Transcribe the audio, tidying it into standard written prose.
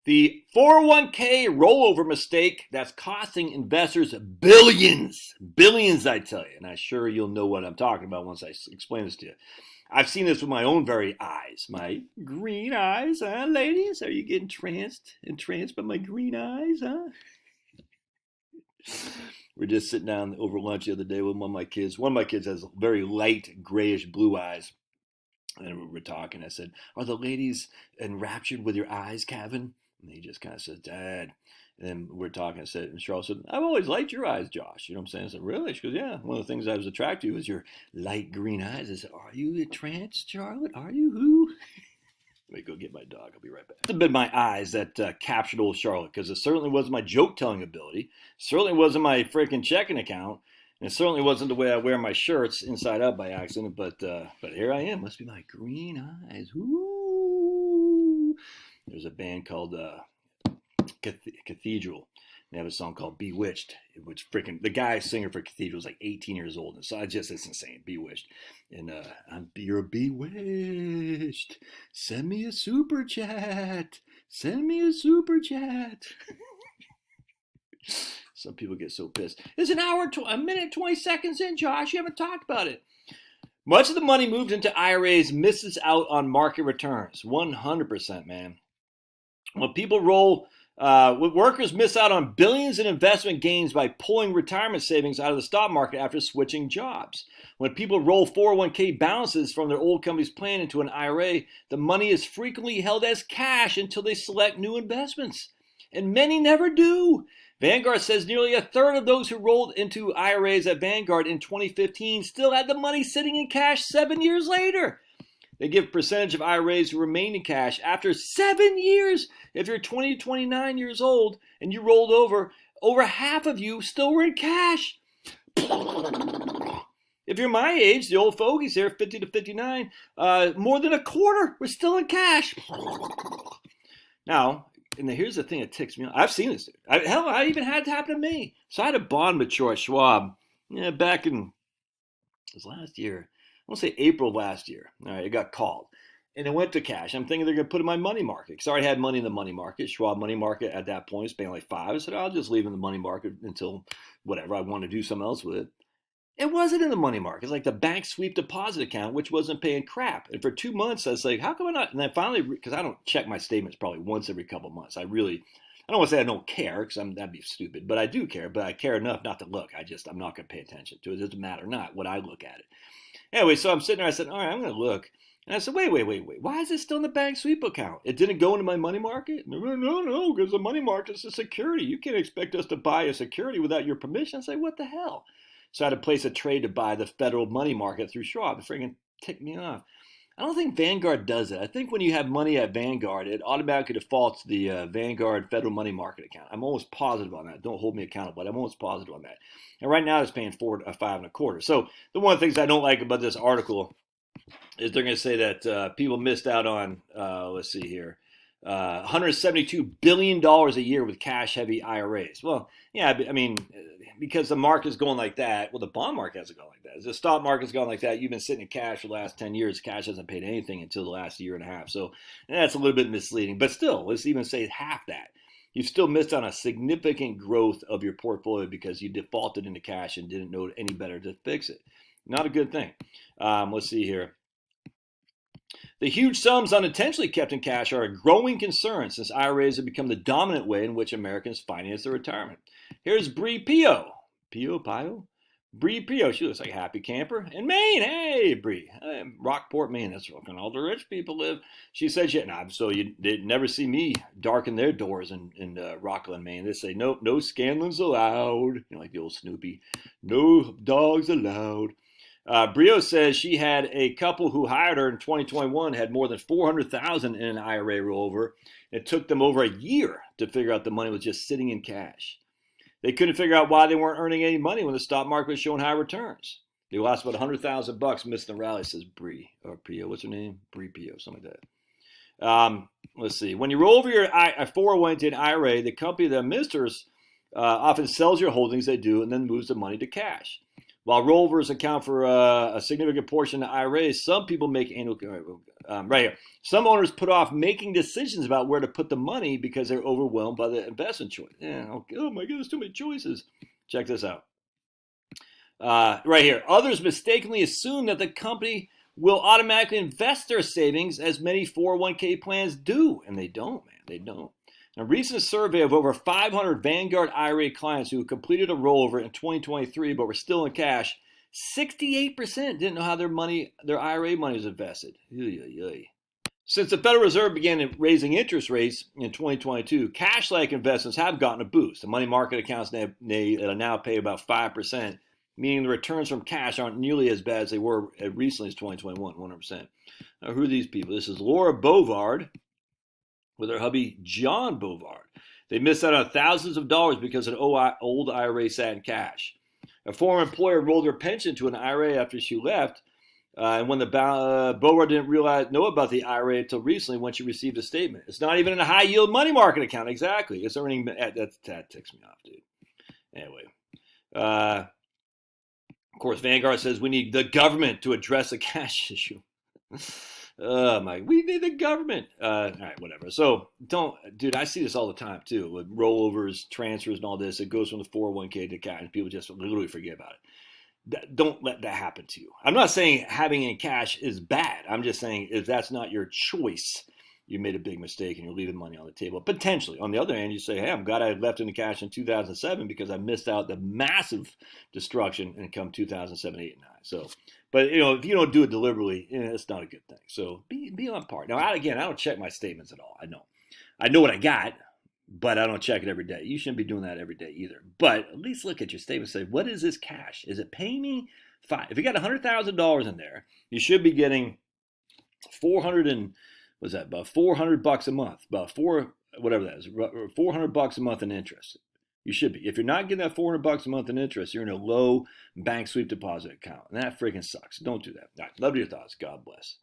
The 401k rollover mistake that's costing investors billions. Billions, I tell you. And I'm sure you'll know what I'm talking about once I explain this to you. I've seen this with my own very eyes. My green eyes, huh, ladies? Are you getting entranced by my green eyes, huh? We're just sitting down over lunch the other day with one of my kids. One of my kids has very light grayish blue eyes. And we're talking. I said, "Are the ladies enraptured with your eyes, Kevin?" And he just kind of says, "Dad." And then we're talking. I said, and Charlotte said, "I've always liked your eyes, Josh." You know what I'm saying? I said, "Really?" She goes, "Yeah. One of the things I was attracted to was your light green eyes." I said, "Are you entranced, Charlotte? Are you who?" Let me go get my dog. I'll be right back. It's been my eyes that captured old Charlotte, because it certainly wasn't my joke-telling ability. Certainly wasn't my freaking checking account. And it certainly wasn't the way I wear my shirts inside out by accident, but here I am. Must be my green eyes. Ooh. There's a band called Cathedral. They have a song called Bewitched, which freaking the guy singer for Cathedral is like 18 years old, and so it's insane. Bewitched, and you're bewitched. Send me a super chat. Send me a super chat. Some people get so pissed. It's an hour, a minute, 20 seconds in, Josh. You haven't talked about it. Much of the money moved into IRAs misses out on market returns. 100%, man. When people workers miss out on billions in investment gains by pulling retirement savings out of the stock market after switching jobs. When people roll 401k balances from their old company's plan into an IRA, the money is frequently held as cash until they select new investments. And many never do. Vanguard says nearly a third of those who rolled into IRAs at Vanguard in 2015 still had the money sitting in cash 7 years later. They give percentage of IRAs who remain in cash after 7 years. If you're 20 to 29 years old and you rolled over half of you still were in cash. If you're my age, the old fogies here, 50 to 59, more than a quarter were still in cash. Now, and here's the thing that ticks me off. I've seen this. I even had it happen to me. So I had a bond mature at Schwab back in, it was last year. I want to say April of last year. All right, it got called. And it went to cash. I'm thinking they're going to put it in my money market. Because I already had money in the money market. Schwab money market at that point was paying like 5. I said, I'll just leave it in the money market until whatever. I want to do something else with it. It wasn't in the money market. It's like the bank sweep deposit account, which wasn't paying crap. And for 2 months, I was like, how come I not? And then finally, because I don't check my statements probably once every couple of months. I don't want to say I don't care, because that'd be stupid. But I do care. But I care enough not to look. I'm not going to pay attention to it. It doesn't matter not what I look at it. Anyway, so I'm sitting there. I said, all right, I'm going to look. And I said, wait. Why is it still in the bank sweep account? It didn't go into my money market? No, because the money market is a security. You can't expect us to buy a security without your permission. I say, what the hell? So I had to place a trade to buy the federal money market through Schwab. It freaking ticked me off. I don't think Vanguard does it. I think when you have money at Vanguard, it automatically defaults to the Vanguard federal money market account. I'm almost positive on that. Don't hold me accountable, but I'm almost positive on that. And right now it's paying 5 1/4. So the one of the things I don't like about this article is they're going to say that people missed out on, let's see here, $172 billion a year with cash-heavy IRAs. Well, yeah, I mean, because the market's going like that. Well, the bond market hasn't gone like that. As the stock market's gone like that, you've been sitting in cash for the last 10 years. Cash hasn't paid anything until the last year and a half. So that's a little bit misleading. But still, let's even say half that. You've still missed on a significant growth of your portfolio because you defaulted into cash and didn't know any better to fix it. Not a good thing. Let's see here. The huge sums unintentionally kept in cash are a growing concern since IRAs have become the dominant way in which Americans finance their retirement. Here's Bree Pio. Pio? Bree Pio. She looks like a happy camper. In Maine. Hey, Bree. Rockport, Maine. That's where all the rich people live. She says, so they'd never see me darken their doors in Rockland, Maine. They say, nope, no Scanlons allowed. Like the old Snoopy. No dogs allowed. Brio says she had a couple who hired her in 2021 had more than $400,000 in an IRA rollover. It took them over a year to figure out the money was just sitting in cash. They couldn't figure out why they weren't earning any money when the stock market was showing high returns. They lost about $100,000 missing the rally, says Bree or Pio. What's her name? Bree Pio, something like that. Let's see. When you roll over your 401k to an IRA, the company that administers often sells your holdings they do and then moves the money to cash. While rollovers account for a significant portion of IRAs, some people make annual. Right here, some owners put off making decisions about where to put the money because they're overwhelmed by the investment choice. Yeah, oh my goodness, too many choices. Check this out. Right here, others mistakenly assume that the company will automatically invest their savings as many 401k plans do, and they don't, man. They don't. A recent survey of over 500 Vanguard IRA clients who completed a rollover in 2023 but were still in cash, 68% didn't know how their IRA money was invested. Since the Federal Reserve began raising interest rates in 2022, cash-like investments have gotten a boost. The money market accounts now pay about 5%, meaning the returns from cash aren't nearly as bad as they were recently as 2021, 100%. Now, who are these people? This is Laura Bovard with her hubby, John Bovard. They missed out on thousands of dollars because an old IRA sat in cash. A former employer rolled her pension to an IRA after she left, and when the Bovard didn't know about the IRA until recently when she received a statement. It's not even in a high-yield money market account. Exactly. It's earning. That ticks me off, dude. Anyway. Of course, Vanguard says we need the government to address the cash issue. We need the government. All right, whatever. So dude, I see this all the time too with rollovers, transfers, and all this. It goes from the 401k to cash, and people just literally forget about it. Don't let that happen to you. I'm not saying having it in cash is bad. I'm just saying if that's not your choice, you made a big mistake and you're leaving money on the table. Potentially. On the other hand, you say, hey, I'm glad I left in the cash in 2007 because I missed out the massive destruction in come 2007, 8, and 9. So, but if you don't do it deliberately, it's not a good thing. So be on par. Now, I don't check my statements at all. I know what I got, but I don't check it every day. You shouldn't be doing that every day either. But at least look at your statement and say, what is this cash? Is it paying me? Fine. If you got $100,000 in there, you should be getting about $400 a month, whatever that is, $400 a month in interest. You should be. If you're not getting that $400 a month in interest, you're in a low bank sweep deposit account, and that freaking sucks. Don't do that. All right, love your thoughts. God bless.